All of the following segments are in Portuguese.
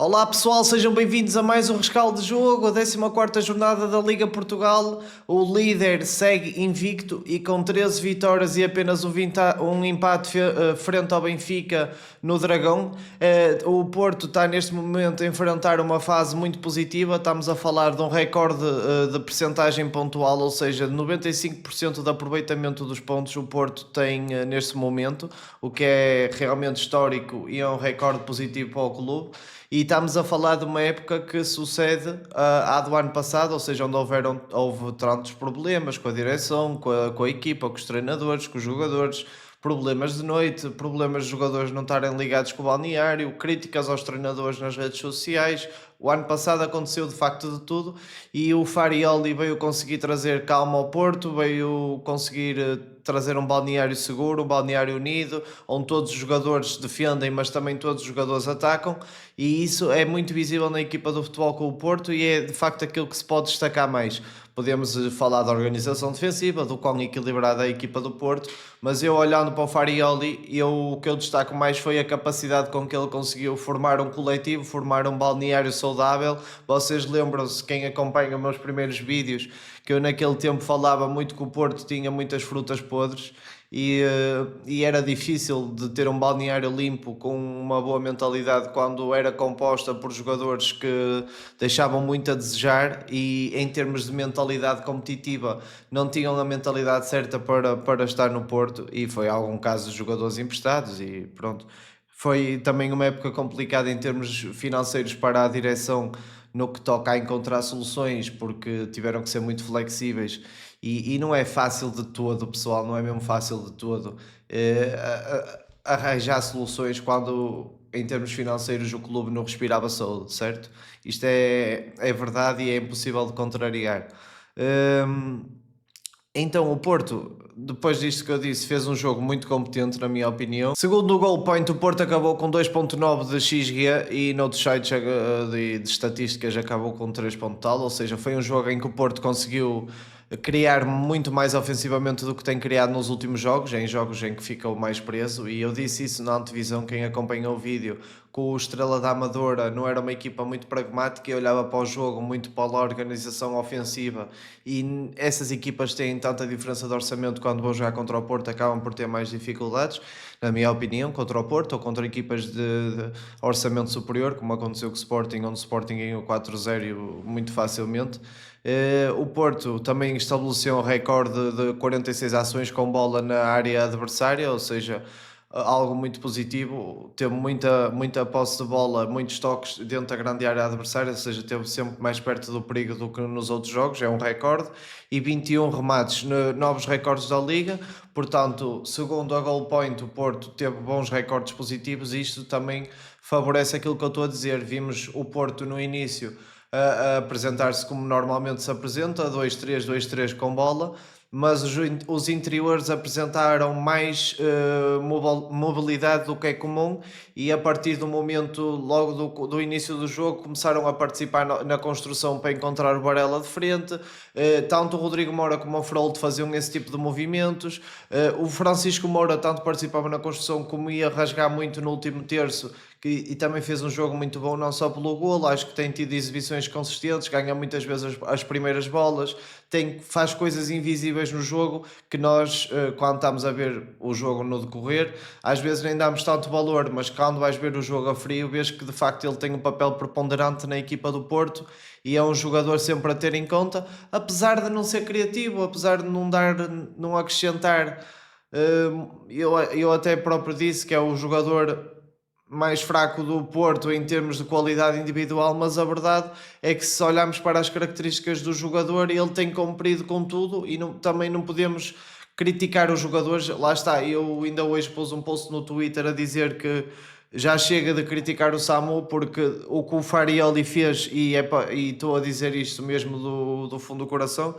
Olá pessoal, sejam bem-vindos a mais um rescaldo de jogo, a 14ª jornada da Liga Portugal. O líder segue invicto e com 13 vitórias e apenas um empate frente ao Benfica no Dragão. O Porto está neste momento a enfrentar uma fase muito positiva, estamos a falar de um recorde de percentagem pontual, ou seja, 95% de aproveitamento dos pontos o Porto tem neste momento, o que é realmente histórico e é um recorde positivo para o clube. E estamos a falar de uma época que sucede à do ano passado, ou seja, onde houve tantos problemas com a direção, com a equipa, com os treinadores, com os jogadores, problemas de noite, problemas de jogadores não estarem ligados com o balneário, críticas aos treinadores nas redes sociais. O ano passado aconteceu de facto de tudo e o Farioli veio conseguir trazer calma ao Porto, veio conseguir trazer um balneário seguro, um balneário unido, onde todos os jogadores defendem, mas também todos os jogadores atacam, e isso é muito visível na equipa do Futebol com o Porto e é de facto aquilo que se pode destacar mais. Podemos falar da organização defensiva, do quão equilibrada é a equipa do Porto, mas eu olhando para o Farioli, o que eu destaco mais foi a capacidade com que ele conseguiu formar um coletivo, formar um balneário saudável. Vocês lembram-se, quem acompanha os meus primeiros vídeos, que eu naquele tempo falava muito que o Porto tinha muitas frutas podres e era difícil de ter um balneário limpo com uma boa mentalidade quando era composta por jogadores que deixavam muito a desejar e em termos de mentalidade competitiva não tinham a mentalidade certa para estar no Porto, e foi algum caso de jogadores emprestados e pronto. Foi também uma época complicada em termos financeiros para a direção no que toca a encontrar soluções, porque tiveram que ser muito flexíveis e não é fácil de todo, pessoal, não é mesmo fácil de todo arranjar soluções quando em termos financeiros o clube não respirava saúde, certo? Isto é verdade e é impossível de contrariar. Hum, então o Porto, depois disto que eu disse, fez um jogo muito competente, na minha opinião. Segundo o goal point, o Porto acabou com 2.9 de XG e noutros sites de estatísticas acabou com 3 tal, ou seja, foi um jogo em que o Porto conseguiu criar muito mais ofensivamente do que tem criado nos últimos jogos, em jogos em que ficou mais preso, e eu disse isso na antevisão, quem acompanhou o vídeo, que o Estrela da Amadora não era uma equipa muito pragmática e olhava para o jogo muito para a organização ofensiva, e essas equipas têm tanta diferença de orçamento, quando vão jogar contra o Porto acabam por ter mais dificuldades, na minha opinião, contra o Porto ou contra equipas de orçamento superior, como aconteceu com o Sporting, onde o Sporting ganhou 4-0 muito facilmente. O Porto também estabeleceu um recorde de 46 ações com bola na área adversária, ou seja, algo muito positivo. Teve muita posse de bola, muitos toques dentro da grande área adversária, ou seja, teve sempre mais perto do perigo do que nos outros jogos, é um recorde. E 21 remates, novos recordes da Liga. Portanto, segundo a Goal Point, o Porto teve bons recordes positivos e isto também favorece aquilo que eu estou a dizer. Vimos o Porto no início a apresentar-se como normalmente se apresenta, 2-3, 2-3 com bola, mas os interiores apresentaram mais mobilidade do que é comum, e a partir do momento, logo do início do jogo, começaram a participar na construção para encontrar o Varela de frente. Tanto o Rodrigo Moura como o Frollo faziam esse tipo de movimentos. O Francisco Moura tanto participava na construção como ia rasgar muito no último terço, e também fez um jogo muito bom, não só pelo golo, acho que tem tido exibições consistentes, ganha muitas vezes as primeiras bolas, faz coisas invisíveis no jogo que nós, quando estamos a ver o jogo no decorrer, às vezes nem damos tanto valor, mas quando vais ver o jogo a frio, vês que de facto ele tem um papel preponderante na equipa do Porto e é um jogador sempre a ter em conta, apesar de não ser criativo, apesar de não acrescentar. Eu até próprio disse que é o jogador mais fraco do Porto em termos de qualidade individual, mas a verdade é que se olharmos para as características do jogador, ele tem cumprido com tudo e também não podemos criticar os jogadores. Lá está, eu ainda hoje pus um post no Twitter a dizer que já chega de criticar o Samu, porque o que o Farioli fez, e estou a dizer isto mesmo do fundo do coração,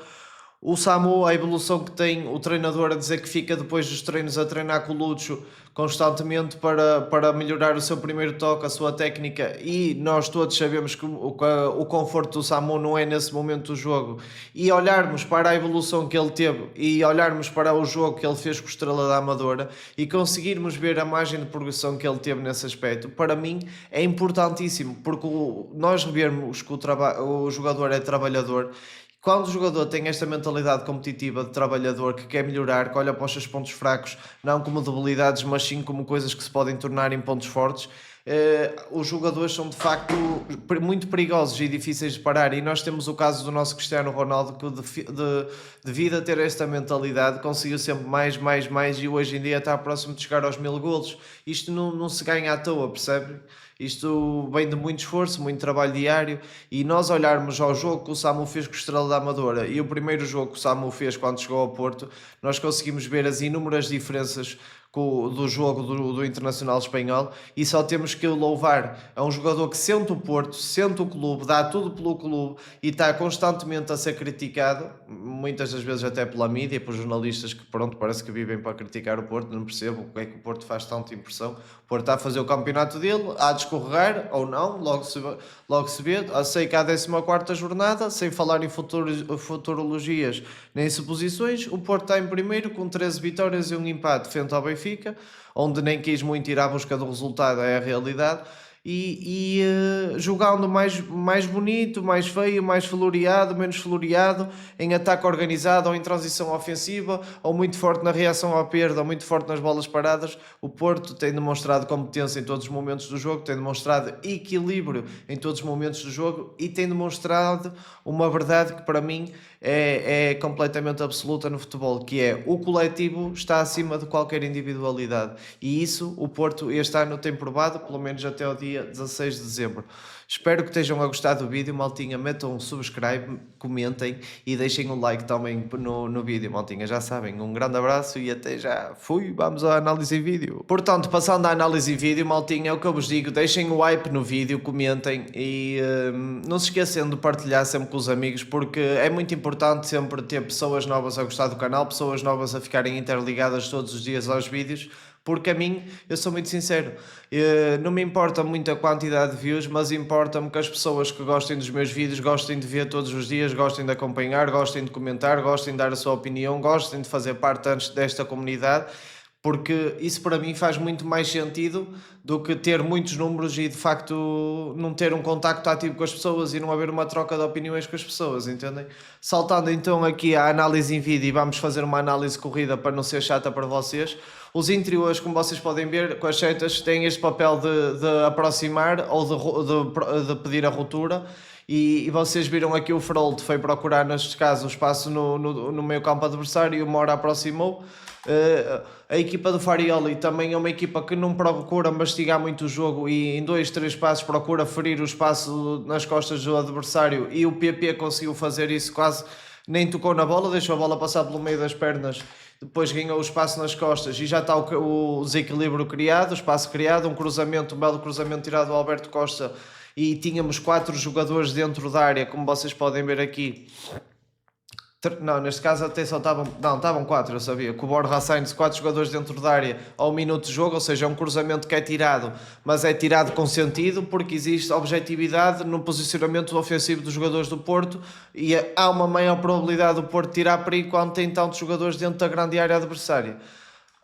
O Samu, a evolução que tem, o treinador a dizer que fica depois dos treinos a treinar com o Lucho constantemente para melhorar o seu primeiro toque, a sua técnica, e nós todos sabemos que o conforto do Samu não é nesse momento do jogo, e olharmos para a evolução que ele teve e olharmos para o jogo que ele fez com o Estrela da Amadora e conseguirmos ver a margem de progressão que ele teve nesse aspecto, para mim é importantíssimo, porque nós vermos que o jogador é trabalhador. Quando o jogador tem esta mentalidade competitiva de trabalhador que quer melhorar, que olha para os seus pontos fracos, não como debilidades, mas sim como coisas que se podem tornar em pontos fortes, os jogadores são de facto muito perigosos e difíceis de parar. E nós temos o caso do nosso Cristiano Ronaldo, que devido a ter esta mentalidade, conseguiu sempre mais, mais, mais, e hoje em dia está próximo de chegar aos 1000 golos. Isto não se ganha à toa, percebe? Isto vem de muito esforço, muito trabalho diário, e nós olharmos ao jogo que o Samu fez com o Estrela da Amadora e o primeiro jogo que o Samu fez quando chegou ao Porto, nós conseguimos ver as inúmeras diferenças do jogo do Internacional Espanhol, e só temos que louvar a um jogador que sente o Porto, sente o clube, dá tudo pelo clube e está constantemente a ser criticado, muitas das vezes até pela mídia, por jornalistas que pronto, parece que vivem para criticar o Porto. Não percebo o que é que o Porto faz tanta impressão. O Porto está a fazer o campeonato dele, há de escorregar ou não, logo se vê. Sei que há a 14ª jornada, sem falar em futurologias nem suposições, o Porto está em primeiro com 13 vitórias e um empate frente ao Benfica, onde nem quis muito ir à busca do resultado, é a realidade. Jogando mais bonito, mais feio, mais floreado, menos floreado, em ataque organizado ou em transição ofensiva, ou muito forte na reação à perda, ou muito forte nas bolas paradas, o Porto tem demonstrado competência em todos os momentos do jogo, tem demonstrado equilíbrio em todos os momentos do jogo e tem demonstrado uma verdade que para mim é completamente absoluta no futebol, que é o coletivo está acima de qualquer individualidade, e isso o Porto este ano tem provado, pelo menos até o dia 16 de dezembro. Espero que estejam a gostar do vídeo, maltinha. Metam um subscribe, comentem e deixem um like também no vídeo, maltinha. Já sabem, um grande abraço e até já. Fui, vamos à análise em vídeo. Portanto, passando à análise em vídeo, maltinha, é o que eu vos digo, deixem o like no vídeo, comentem e não se esqueçam de partilhar sempre com os amigos, porque é muito importante sempre ter pessoas novas a gostar do canal, pessoas novas a ficarem interligadas todos os dias aos vídeos. Porque a mim, eu sou muito sincero, não me importa muito a quantidade de views, mas importa-me que as pessoas que gostem dos meus vídeos gostem de ver todos os dias, gostem de acompanhar, gostem de comentar, gostem de dar a sua opinião, gostem de fazer parte antes desta comunidade, porque isso para mim faz muito mais sentido do que ter muitos números e de facto não ter um contacto ativo com as pessoas e não haver uma troca de opiniões com as pessoas, entendem? Saltando então aqui à análise em vídeo, e vamos fazer uma análise corrida para não ser chata para vocês. Os interiores, como vocês podem ver, com as setas têm este papel de aproximar ou de pedir a ruptura. E vocês viram aqui o Frollo foi procurar, neste caso, o espaço no meio campo adversário e o Mora aproximou. A equipa do Farioli também é uma equipa que não procura mastigar muito o jogo e em 2-3 passos procura ferir o espaço nas costas do adversário, e o PP conseguiu fazer isso, quase nem tocou na bola, deixou a bola passar pelo meio das pernas, depois ganhou o espaço nas costas e já está o desequilíbrio criado, o espaço criado, um belo cruzamento tirado do Alberto Costa, e tínhamos 4 jogadores dentro da área, como vocês podem ver aqui. Não, neste caso até só estavam... Não, estavam 4, eu sabia. Com o Borja Sainz, 4 jogadores dentro da área ao minuto de jogo, ou seja, é um cruzamento que é tirado, mas é tirado com sentido, porque existe objetividade no posicionamento ofensivo dos jogadores do Porto, e há uma maior probabilidade do Porto tirar perigo quando tem tantos jogadores dentro da grande área adversária.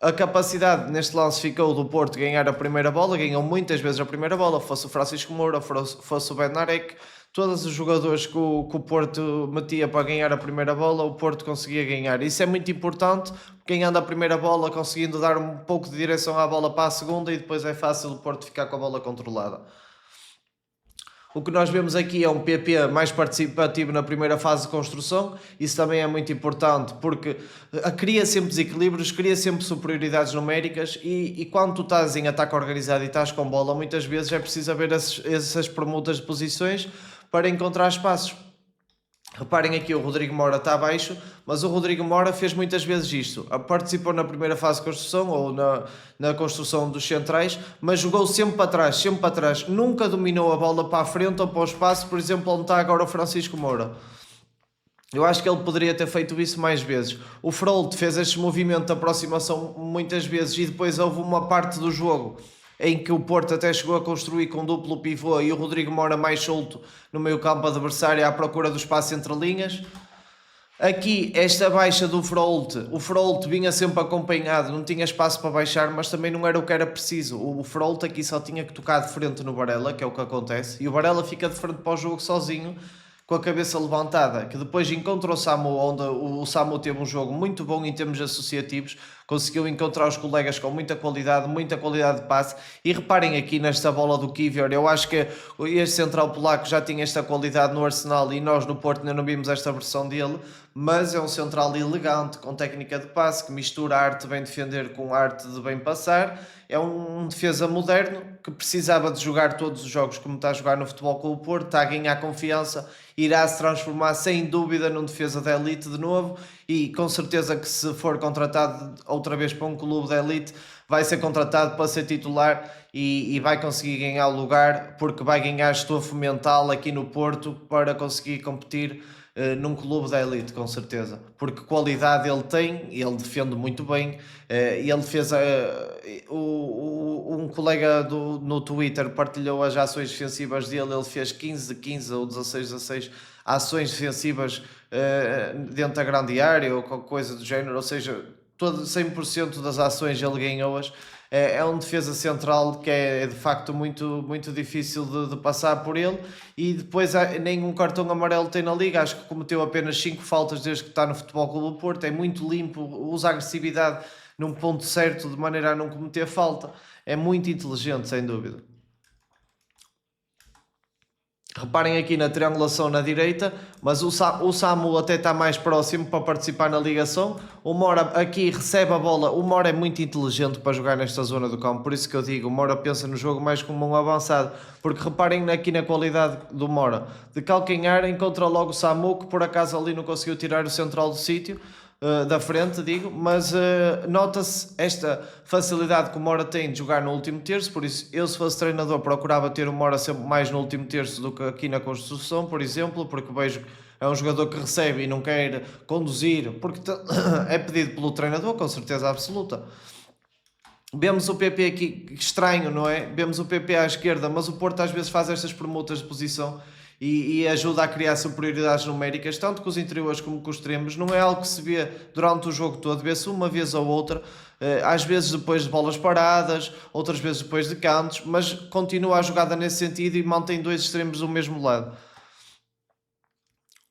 A capacidade neste lance ficou do Porto ganhar a primeira bola, ganhou muitas vezes a primeira bola, fosse o Francisco Moura, fosse o Bednarek, todos os jogadores que o Porto metia para ganhar a primeira bola, o Porto conseguia ganhar. Isso é muito importante, ganhando a primeira bola, conseguindo dar um pouco de direção à bola para a segunda, e depois é fácil o Porto ficar com a bola controlada. O que nós vemos aqui é um PP mais participativo na primeira fase de construção. Isso também é muito importante, porque cria sempre desequilíbrios, cria sempre superioridades numéricas, e quando tu estás em ataque organizado e estás com bola, muitas vezes é preciso haver essas permutas de posições para encontrar espaços. Reparem aqui, o Rodrigo Mora está abaixo, mas o Rodrigo Mora fez muitas vezes isto. Participou na primeira fase de construção ou na construção dos centrais, mas jogou sempre para trás, sempre para trás. Nunca dominou a bola para a frente ou para o espaço, por exemplo, onde está agora o Francisco Moura. Eu acho que ele poderia ter feito isso mais vezes. O Frolt fez este movimento de aproximação muitas vezes e depois houve uma parte do jogo em que o Porto até chegou a construir com duplo pivô e o Rodrigo Moura mais solto no meio campo adversário à procura do espaço entre linhas. Aqui, esta baixa do Frolt, o Frolt vinha sempre acompanhado, não tinha espaço para baixar, mas também não era o que era preciso. O Frolt aqui só tinha que tocar de frente no Varela, que é o que acontece, e o Varela fica de frente para o jogo sozinho, com a cabeça levantada, que depois encontra o Samu, onde o Samu teve um jogo muito bom em termos associativos, conseguiu encontrar os colegas com muita qualidade de passe, e reparem aqui nesta bola do Kivior, eu acho que este central polaco já tinha esta qualidade no Arsenal e nós no Porto ainda não vimos esta versão dele, mas é um central elegante, com técnica de passe, que mistura a arte de bem defender com a arte de bem passar, é um defesa moderno que precisava de jogar todos os jogos como está a jogar no Futebol com o Porto, está a ganhar confiança, irá se transformar sem dúvida num defesa de elite de novo e com certeza que se for contratado outra vez para um clube de elite vai ser contratado para ser titular e vai conseguir ganhar o lugar porque vai ganhar estofo mental aqui no Porto para conseguir competir num clube da elite, com certeza, porque qualidade ele tem, ele defende muito bem. Ele fez um colega no Twitter partilhou as ações defensivas dele, ele fez 15 de 15 ou 16 de 16 ações defensivas dentro da grande área ou qualquer coisa do género, ou seja, todo 100% das ações ele ganhou-as. É um defesa central que é de facto muito difícil de passar por ele e depois nenhum cartão amarelo tem na liga, acho que cometeu apenas 5 faltas desde que está no Futebol Clube do Porto, é muito limpo, usa agressividade num ponto certo de maneira a não cometer falta, é muito inteligente sem dúvida. Reparem aqui na triangulação na direita, mas o Samu até está mais próximo para participar na ligação. O Mora aqui recebe a bola. O Mora é muito inteligente para jogar nesta zona do campo, por isso que eu digo, o Mora pensa no jogo mais como um avançado. Porque reparem aqui na qualidade do Mora. De calcanhar encontra logo o Samu, que por acaso ali não conseguiu tirar o central do sítio. Da frente, digo, mas nota-se esta facilidade que o Mora tem de jogar no último terço, por isso eu se fosse treinador procurava ter o Mora sempre mais no último terço do que aqui na construção, por exemplo, porque vejo é um jogador que recebe e não quer conduzir, porque é pedido pelo treinador, com certeza absoluta. Vemos o PP aqui, estranho, não é? Vemos o PP à esquerda, mas o Porto às vezes faz estas permutas de posição e ajuda a criar superioridades numéricas, tanto com os interiores como com os extremos. Não é algo que se vê durante o jogo todo, vê-se uma vez ou outra, às vezes depois de bolas paradas, outras vezes depois de cantos, mas continua a jogada nesse sentido e mantém dois extremos do mesmo lado.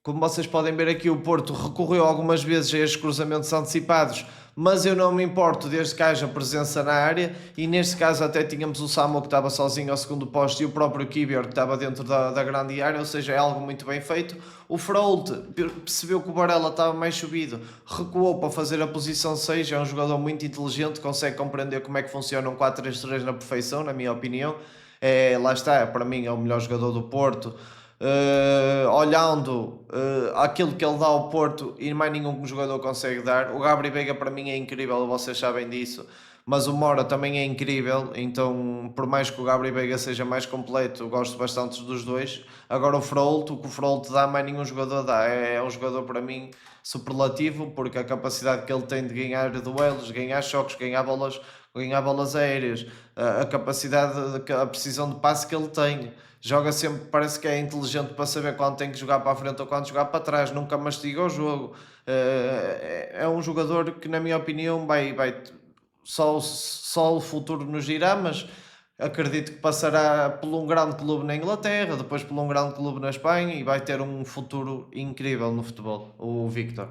Como vocês podem ver aqui, o Porto recorreu algumas vezes a estes cruzamentos antecipados, mas eu não me importo desde que haja presença na área, e neste caso até tínhamos o Samu que estava sozinho ao segundo posto e o próprio Kivior que estava dentro da grande área, ou seja, é algo muito bem feito. O Frolt percebeu que o Varela estava mais subido, recuou para fazer a posição 6, é um jogador muito inteligente, consegue compreender como é que funciona um 4-3-3 na perfeição, na minha opinião. Lá está, para mim é o melhor jogador do Porto. Olhando aquilo que ele dá ao Porto e mais nenhum jogador consegue dar. O Gabriel Veiga para mim é incrível, vocês sabem disso, mas o Mora também é incrível, então por mais que o Gabriel Veiga seja mais completo, eu gosto bastante dos dois. Agora o que o Frolt dá mais nenhum jogador dá, é um jogador para mim superlativo, porque a capacidade que ele tem de ganhar duelos, ganhar choques, ganhar bolas aéreas, a capacidade, a precisão de passe que ele tem. Joga sempre, parece que é inteligente para saber quando tem que jogar para a frente ou quando jogar para trás, nunca mastiga o jogo. É um jogador que, na minha opinião, só o futuro nos dirá, mas acredito que passará por um grande clube na Inglaterra, depois por um grande clube na Espanha e vai ter um futuro incrível no futebol, o Victor.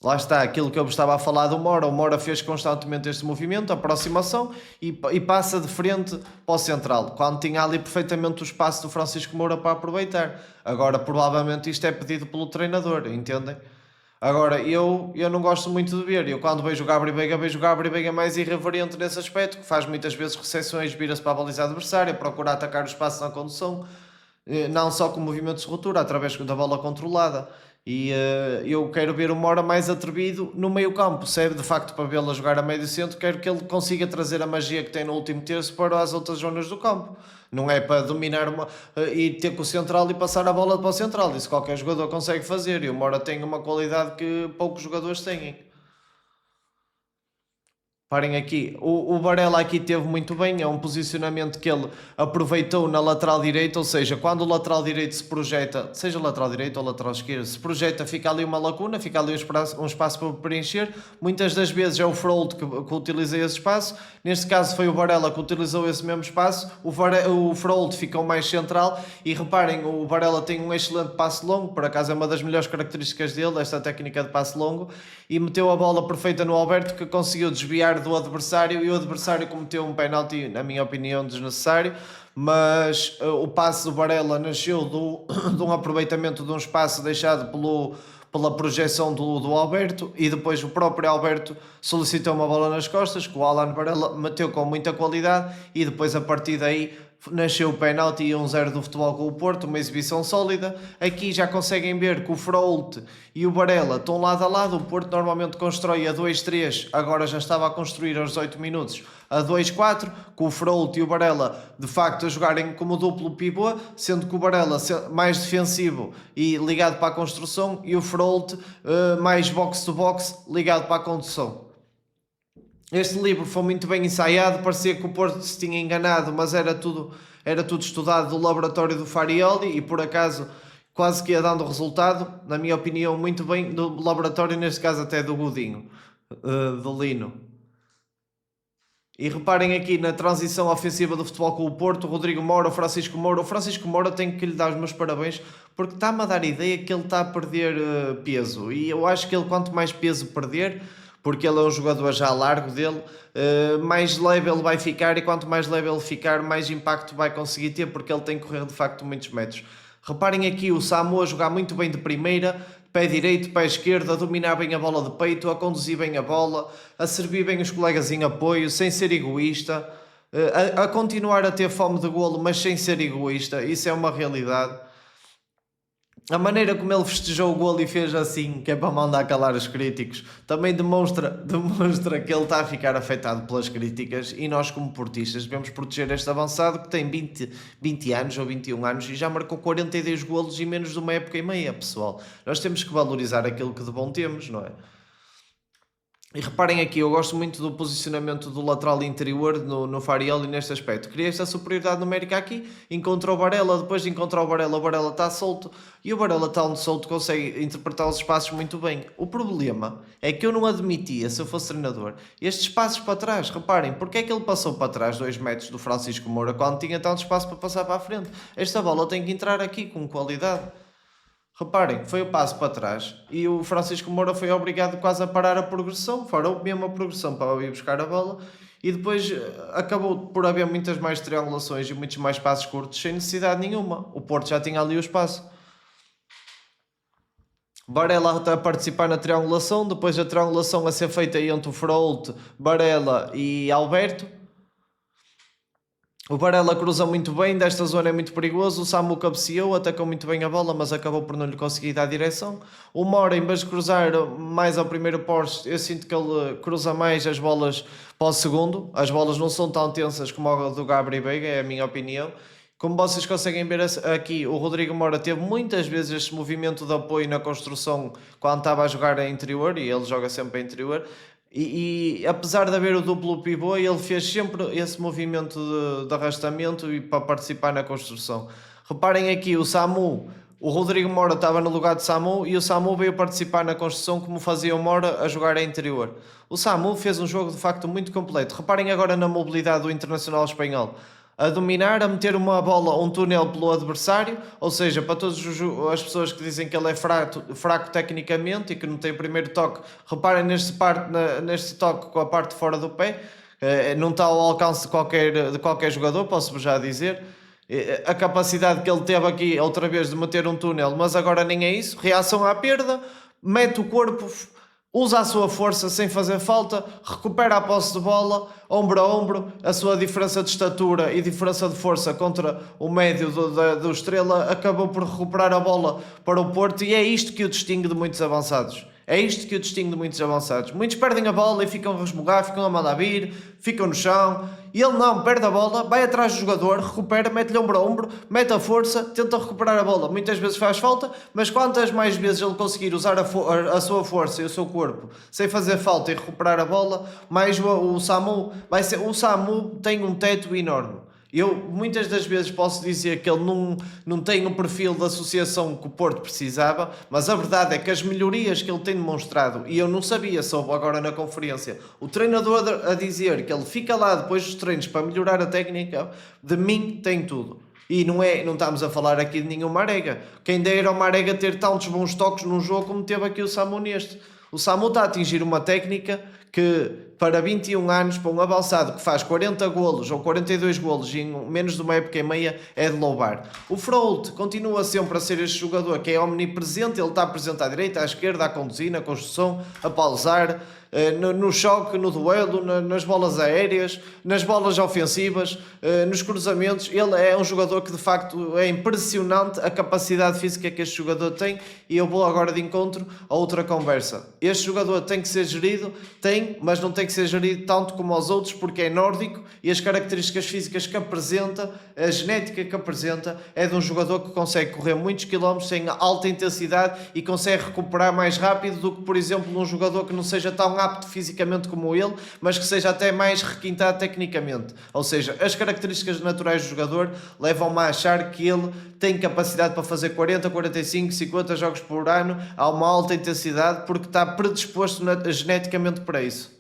Lá está, aquilo que eu vos estava a falar do Mora. O Mora fez constantemente este movimento, aproximação, e passa de frente para o central, quando tinha ali perfeitamente o espaço do Francisco Moura para aproveitar. Agora, provavelmente, isto é pedido pelo treinador, entendem? Agora, eu não gosto muito de ver. Eu, quando vejo o Gabriel Veiga mais irreverente nesse aspecto, que faz muitas vezes recepções, vira-se para a baliza adversária, procura atacar o espaço na condução, não só com movimentos de ruptura, através da bola controlada. E eu quero ver o Mora mais atrevido no meio campo, serve de facto para vê-lo a jogar a médio centro, quero que ele consiga trazer a magia que tem no último terço para as outras zonas do campo. Não é para dominar e ter com o central e passar a bola para o central, isso qualquer jogador consegue fazer, e o Mora tem uma qualidade que poucos jogadores têm. Parem aqui, o Varela aqui teve muito bem, é um posicionamento que ele aproveitou na lateral direita, ou seja, quando o lateral direito se projeta, seja lateral direito ou lateral esquerdo, se projeta, fica ali uma lacuna, fica ali um espaço para preencher. Muitas das vezes é o Frold que utiliza esse espaço, neste caso foi o Varela que utilizou esse mesmo espaço, o Frold ficou mais central e reparem, o Varela tem um excelente passe longo, por acaso é uma das melhores características dele, esta técnica de passe longo, e meteu a bola perfeita no Alberto que conseguiu desviar do adversário e o adversário cometeu um penalti, na minha opinião, desnecessário, mas o passe do Varela nasceu de um aproveitamento de um espaço deixado pela projeção do Alberto e depois o próprio Alberto solicitou uma bola nas costas que o Alan Varela meteu com muita qualidade e depois a partir daí nasceu o penalti e 1-0 do Futebol com o Porto, uma exibição sólida. Aqui já conseguem ver que o Frolt e o Varela estão lado a lado. O Porto normalmente constrói a 2-3, agora já estava a construir aos 18 minutos a 2-4, com o Frolt e o Varela de facto a jogarem como duplo pivô, sendo que o Varela mais defensivo e ligado para a construção e o Frolt mais box-to-box ligado para a condução. Este livro foi muito bem ensaiado, parecia que o Porto se tinha enganado, mas era tudo estudado do laboratório do Farioli e por acaso quase que ia dando resultado, na minha opinião, muito bem do laboratório, neste caso até do Godinho, do Lino. E reparem aqui na transição ofensiva do Futebol com o Porto, o Rodrigo Moura, o Francisco Moura. O Francisco Moura tenho que lhe dar os meus parabéns porque está-me a dar a ideia que ele está a perder peso. E eu acho que ele quanto mais peso perder, porque ele é um jogador já largo dele, mais leve ele vai ficar e quanto mais leve ele ficar, mais impacto vai conseguir ter, porque ele tem que correr de facto muitos metros. Reparem aqui o Samu a jogar muito bem de primeira, pé direito, pé esquerdo, a dominar bem a bola de peito, a conduzir bem a bola, a servir bem os colegas em apoio, sem ser egoísta, a continuar a ter fome de golo, mas sem ser egoísta, isso é uma realidade. A maneira como ele festejou o golo e fez assim, que é para mandar calar os críticos, também demonstra que ele está a ficar afetado pelas críticas e nós como portistas devemos proteger este avançado que tem 20 anos ou 21 anos e já marcou 42 golos em menos de uma época e meia, pessoal. Nós temos que valorizar aquilo que de bom temos, não é? E reparem aqui, eu gosto muito do posicionamento do lateral interior no Farioli neste aspecto. Cria esta superioridade numérica aqui, encontrou o Varela, depois de encontrar o Varela está solto e o Varela está onde solto consegue interpretar os espaços muito bem. O problema é que eu não admitia, se eu fosse treinador, estes passos para trás. Reparem, porque é que ele passou para trás 2 metros do Francisco Moura quando tinha tanto espaço para passar para a frente? Esta bola tem que entrar aqui com qualidade. Reparem, foi o passo para trás e o Francisco Moura foi obrigado quase a parar a progressão, parou mesmo a progressão para ir buscar a bola e depois acabou por haver muitas mais triangulações e muitos mais passos curtos sem necessidade nenhuma. O Porto já tinha ali o espaço. Varela a participar na triangulação, depois a triangulação a ser feita entre o Frolt, Varela e Alberto. O Varela cruza muito bem, desta zona é muito perigoso, o Samu cabeceou, atacou muito bem a bola, mas acabou por não lhe conseguir dar direção. O Mora, em vez de cruzar mais ao primeiro poste, eu sinto que ele cruza mais as bolas para o segundo. As bolas não são tão tensas como a do Gabriel Veiga, é a minha opinião. Como vocês conseguem ver aqui, o Rodrigo Mora teve muitas vezes este movimento de apoio na construção quando estava a jogar a interior, e ele joga sempre a interior. E apesar de haver o duplo pivô, ele fez sempre esse movimento de arrastamento e para participar na construção. Reparem aqui, o Rodrigo Mora estava no lugar de Samu e o Samu veio participar na construção como fazia o Mora a jogar a interior. O Samu fez um jogo de facto muito completo. Reparem agora na mobilidade do Internacional Espanhol. A dominar, a meter uma bola, um túnel pelo adversário, ou seja, para todas as pessoas que dizem que ele é fraco tecnicamente e que não tem primeiro toque, reparem neste toque com a parte fora do pé, não está ao alcance de qualquer jogador, posso-vos já dizer. A capacidade que ele teve aqui outra vez de meter um túnel, mas agora nem é isso, reação à perda, mete o corpo, usa a sua força sem fazer falta, recupera a posse de bola, ombro a ombro, a sua diferença de estatura e diferença de força contra o médio do Estrela acabou por recuperar a bola para o Porto e é isto que o distingue de muitos avançados. É isto que o distingue de muitos avançados. Muitos perdem a bola e ficam a resmungar, ficam a mandar vir, ficam no chão. E ele não, perde a bola, vai atrás do jogador, recupera, mete-lhe ombro a ombro, mete a força, tenta recuperar a bola. Muitas vezes faz falta, mas quantas mais vezes ele conseguir usar a sua força e o seu corpo sem fazer falta e recuperar a bola, mais o Samu vai ser. O Samu tem um teto enorme. Eu muitas das vezes posso dizer que ele não tem o perfil de associação que o Porto precisava, mas a verdade é que as melhorias que ele tem demonstrado, e eu não sabia, soube agora na conferência, o treinador a dizer que ele fica lá depois dos treinos para melhorar a técnica, de mim tem tudo. E não estamos a falar aqui de nenhum Marega. Quem dera ao Marega ter tantos bons toques num jogo como teve aqui o Samu neste. O Samu está a atingir uma técnica que, para 21 anos, para um avançado que faz 40 golos ou 42 golos em menos de uma época e meia, é de louvar. O Frolt continua sempre a ser este jogador que é omnipresente, ele está presente à direita, à esquerda, a conduzir, na construção, a pausar, no choque, no duelo, nas bolas aéreas, nas bolas ofensivas, nos cruzamentos. Ele é um jogador que de facto é impressionante a capacidade física que este jogador tem e eu vou agora de encontro a outra conversa. Este jogador tem que ser gerido, mas não tem que ser gerido tanto como aos outros porque é nórdico e as características físicas que apresenta, a genética que apresenta é de um jogador que consegue correr muitos quilómetros em alta intensidade e consegue recuperar mais rápido do que, por exemplo, um jogador que não seja tão apto fisicamente como ele, mas que seja até mais requintado tecnicamente. Ou seja, as características naturais do jogador levam-me a achar que ele tem capacidade para fazer 40, 45, 50 jogos por ano a uma alta intensidade porque está predisposto geneticamente para isso.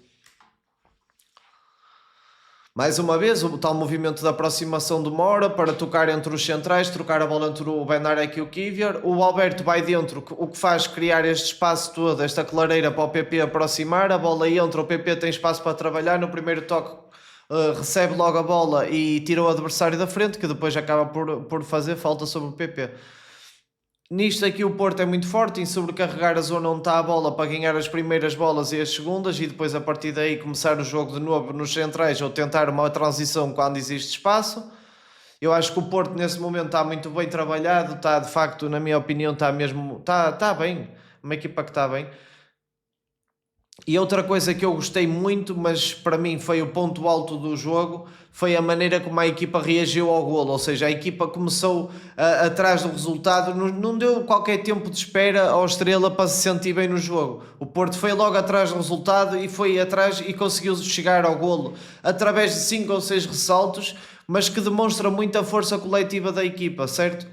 Mais uma vez, o tal movimento de aproximação de Mora para tocar entre os centrais, trocar a bola entre o Benarek e o Kivior. O Alberto vai dentro, o que faz criar este espaço todo, esta clareira para o PP aproximar. A bola entra, o PP tem espaço para trabalhar. No primeiro toque recebe logo a bola e tira o adversário da frente, que depois acaba por fazer falta sobre o PP. Nisto aqui o Porto é muito forte em sobrecarregar a zona onde está a bola para ganhar as primeiras bolas e as segundas e depois a partir daí começar o jogo de novo nos centrais ou tentar uma transição quando existe espaço. Eu acho que o Porto nesse momento está muito bem trabalhado, está de facto, na minha opinião, está bem, uma equipa que está bem. E outra coisa que eu gostei muito, mas para mim foi o ponto alto do jogo, foi a maneira como a equipa reagiu ao golo, ou seja, a equipa começou atrás do resultado, não deu qualquer tempo de espera ao Estrela para se sentir bem no jogo. O Porto foi logo atrás do resultado e foi atrás e conseguiu chegar ao golo através de 5 ou 6 ressaltos, mas que demonstra muita força coletiva da equipa, certo?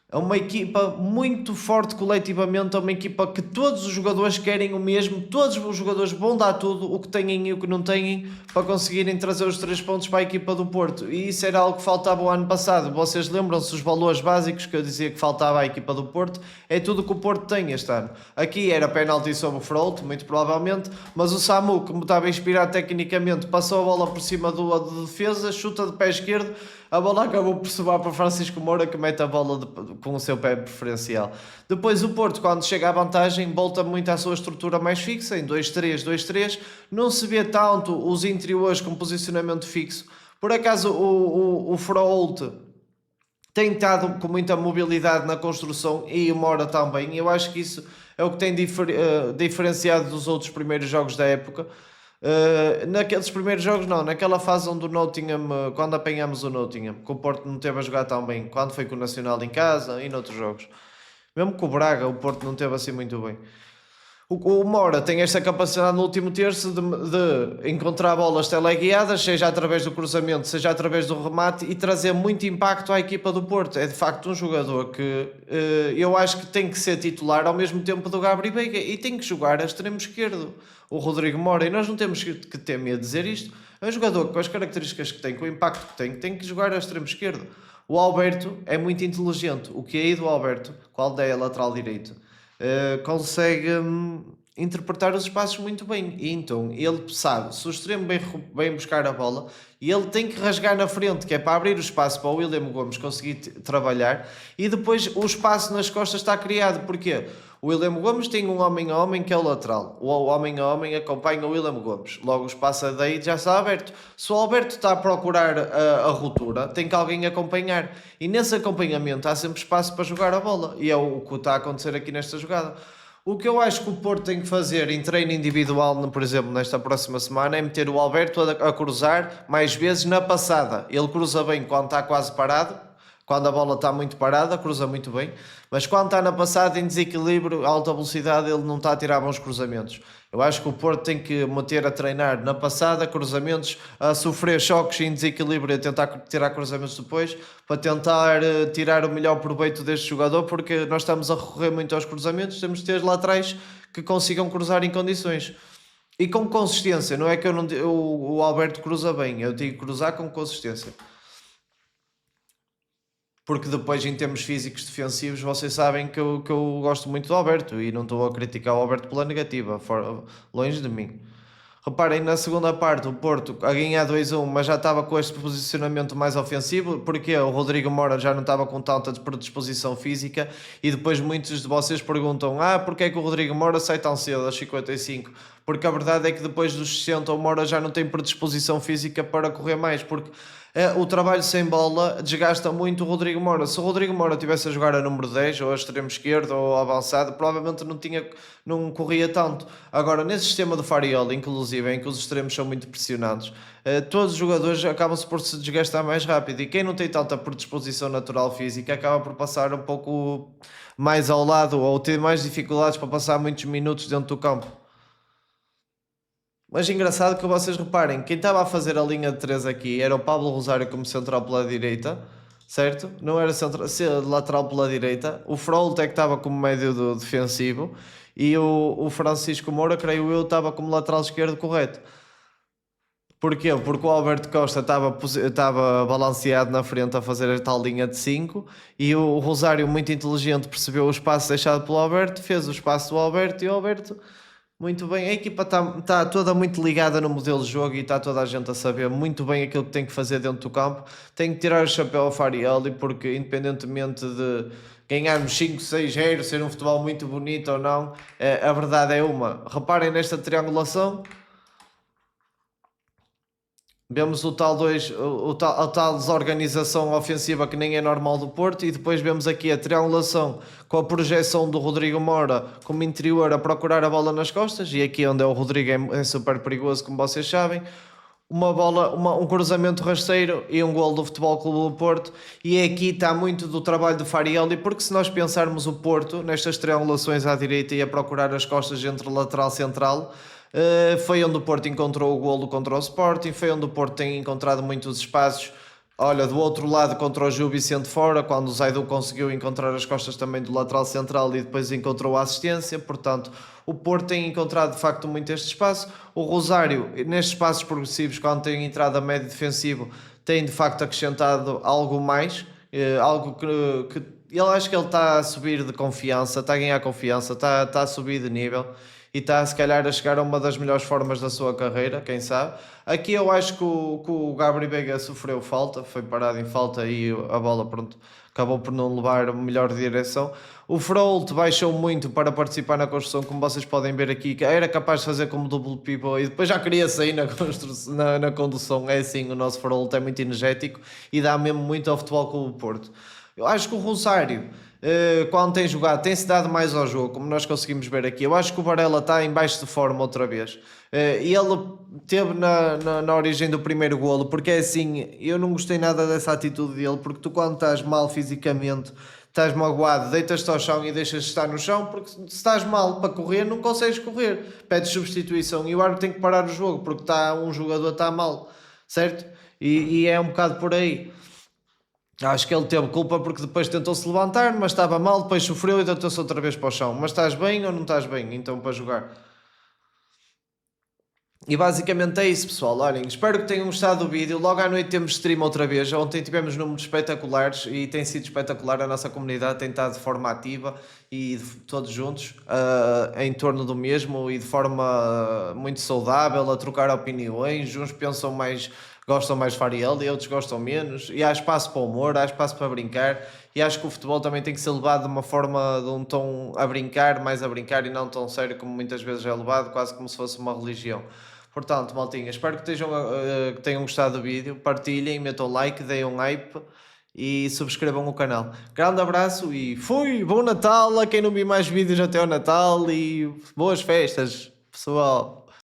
É uma equipa muito forte coletivamente, é uma equipa que todos os jogadores querem o mesmo, todos os jogadores vão dar tudo, o que têm e o que não têm, para conseguirem trazer os 3 pontos para a equipa do Porto. E isso era algo que faltava o ano passado. Vocês lembram-se dos valores básicos que eu dizia que faltava à equipa do Porto? É tudo que o Porto tem este ano. Aqui era penalti sobre o Frolt, muito provavelmente, mas o Samu, como estava inspirado tecnicamente, passou a bola por cima do defesa, chuta de pé esquerdo, a bola acabou por sobar para Francisco Moura, que mete a bola com o seu pé preferencial. Depois o Porto, quando chega à vantagem, volta muito à sua estrutura mais fixa, em 2-3, 2-3. Não se vê tanto os interiores com posicionamento fixo. Por acaso o Frolt tem estado com muita mobilidade na construção e o Moura também. Eu acho que isso é o que tem diferenciado dos outros primeiros jogos da época. Naqueles primeiros jogos não, naquela fase onde o Nottingham, quando apanhamos o Nottingham, que o Porto não teve a jogar tão bem, quando foi com o Nacional em casa e noutros jogos, mesmo com o Braga o Porto não teve assim muito bem. O Moura tem esta capacidade no último terço de encontrar bolas teleguiadas, seja através do cruzamento, seja através do remate, e trazer muito impacto à equipa do Porto. É de facto um jogador que eu acho que tem que ser titular ao mesmo tempo do Gabriel Veiga e tem que jogar a extremo esquerdo, o Rodrigo Moura, e nós não temos que ter medo de dizer isto. É um jogador com as características que tem, com o impacto que tem que jogar a extremo esquerdo. O Alberto é muito inteligente. O que é aí do Alberto, qual é a lateral direito? Consegue interpretar os espaços muito bem. E então ele sabe, se o extremo vem buscar a bola, e ele tem que rasgar na frente, que é para abrir o espaço para o William Gomes conseguir trabalhar, e depois o espaço nas costas está criado. Porquê? O William Gomes tem um homem a homem que é o lateral. O homem a homem acompanha o William Gomes. Logo o espaço daí já está aberto. Se o Alberto está a procurar a ruptura, tem que alguém acompanhar. E nesse acompanhamento há sempre espaço para jogar a bola. E é o que está a acontecer aqui nesta jogada. O que eu acho que o Porto tem que fazer em treino individual, por exemplo, nesta próxima semana, é meter o Alberto a cruzar mais vezes na passada. Ele cruza bem quando está quase parado, quando a bola está muito parada, cruza muito bem, mas quando está na passada em desequilíbrio, alta velocidade, ele não está a tirar bons cruzamentos. Eu acho que o Porto tem que meter a treinar na passada, cruzamentos, a sofrer choques em desequilíbrio e a tentar tirar cruzamentos depois, para tentar tirar o melhor proveito deste jogador, porque nós estamos a recorrer muito aos cruzamentos, temos de ter laterais que consigam cruzar em condições. E com consistência, não é que eu não, o Alberto cruza bem, eu digo cruzar com consistência. Porque depois, em termos físicos defensivos, vocês sabem que eu gosto muito do Alberto e não estou a criticar o Alberto pela negativa, longe de mim. Reparem, na segunda parte, o Porto a ganhar 2-1, mas já estava com este posicionamento mais ofensivo, porque o Rodrigo Moura já não estava com tanta predisposição física, e depois muitos de vocês perguntam: porque é que o Rodrigo Moura sai tão cedo, aos 55? Porque a verdade é que depois dos 60 o Moura já não tem predisposição física para correr mais, porque o trabalho sem bola desgasta muito o Rodrigo Moura. Se o Rodrigo Moura estivesse a jogar a número 10, ou a extremo esquerdo, ou avançado, provavelmente não corria tanto. Agora, nesse sistema do Farioli, inclusive, em que os extremos são muito pressionados, todos os jogadores acabam-se por se desgastar mais rápido, e quem não tem tanta predisposição natural física acaba por passar um pouco mais ao lado, ou ter mais dificuldades para passar muitos minutos dentro do campo. Mas engraçado que vocês reparem, quem estava a fazer a linha de 3 aqui era o Pablo Rosário como central pela direita, certo? Não era lateral pela direita. O Frolt é que estava como médio do defensivo, e o Francisco Moura, creio eu, estava como lateral esquerdo correto. Porquê? Porque o Alberto Costa estava balanceado na frente a fazer a tal linha de 5, e o Rosário, muito inteligente, percebeu o espaço deixado pelo Alberto, fez o espaço do Alberto, e o Alberto, muito bem. A equipa está toda muito ligada no modelo de jogo, e está toda a gente a saber muito bem aquilo que tem que fazer dentro do campo. Tem que tirar o chapéu ao Farioli, porque independentemente de ganharmos 5-6-0, ser um futebol muito bonito ou não, a verdade é uma. Reparem nesta triangulação. Vemos o tal, a tal desorganização ofensiva que nem é normal do Porto, e depois vemos aqui a triangulação com a projeção do Rodrigo Moura como interior a procurar a bola nas costas, e aqui onde é o Rodrigo é super perigoso, como vocês sabem. Uma bola, um cruzamento rasteiro e um gol do Futebol Clube do Porto. E aqui está muito do trabalho do Farioli, porque se nós pensarmos o Porto nestas triangulações à direita e a procurar as costas entre lateral e central, foi onde o Porto encontrou o golo contra o Sporting, foi onde o Porto tem encontrado muitos espaços. Olha, do outro lado contra o Gil Vicente fora, quando o Zaidu conseguiu encontrar as costas também do lateral central e depois encontrou a assistência. Portanto, o Porto tem encontrado de facto muito este espaço. O Rosário, nestes espaços progressivos, quando tem entrado a médio defensivo, tem de facto acrescentado algo mais, algo que ele, acho que ele está a subir de confiança, está a ganhar confiança, está a subir de nível, e está se calhar a chegar a uma das melhores formas da sua carreira, quem sabe. Aqui eu acho que o Gabri Veiga sofreu falta, foi parado em falta, e a bola, pronto, acabou por não levar a melhor direção. O Frolt baixou muito para participar na construção, como vocês podem ver aqui, que era capaz de fazer como double pivot, e depois já queria sair na condução. É assim, o nosso Frolt é muito energético e dá mesmo muito ao Futebol Clube do Porto. Eu acho que o Rosário, quando tem jogado, tem-se dado mais ao jogo, como nós conseguimos ver aqui. Eu acho que o Varela está em baixo de forma outra vez. E ele teve na origem do primeiro golo, porque é assim, eu não gostei nada dessa atitude dele, porque tu, quando estás mal fisicamente, estás magoado, deitas-te ao chão e deixas de estar no chão, porque se estás mal para correr, não consegues correr. Pedes substituição e o árbitro tem que parar o jogo, porque um jogador está mal, certo? E é um bocado por aí. Acho que ele teve culpa, porque depois tentou-se levantar, mas estava mal, depois sofreu e deitou-se outra vez para o chão. Mas estás bem ou não estás bem, então, para jogar? E basicamente é isso, pessoal. Olhem, espero que tenham gostado do vídeo. Logo à noite temos stream outra vez. Ontem tivemos números espetaculares e tem sido espetacular. A nossa comunidade tem estado de forma ativa e todos juntos em torno do mesmo e de forma muito saudável, a trocar opiniões. Uns pensam mais, gostam mais de Fariel e outros gostam menos. E há espaço para o humor, há espaço para brincar. E acho que o futebol também tem que ser levado de uma forma, de um tom a brincar, mais a brincar e não tão sério como muitas vezes é levado, quase como se fosse uma religião. Portanto, maltinha, espero que tenham gostado do vídeo, partilhem, metam like, deem um hype e subscrevam o canal. Grande abraço e fui! Bom Natal a quem não viu mais vídeos até ao Natal e boas festas, pessoal!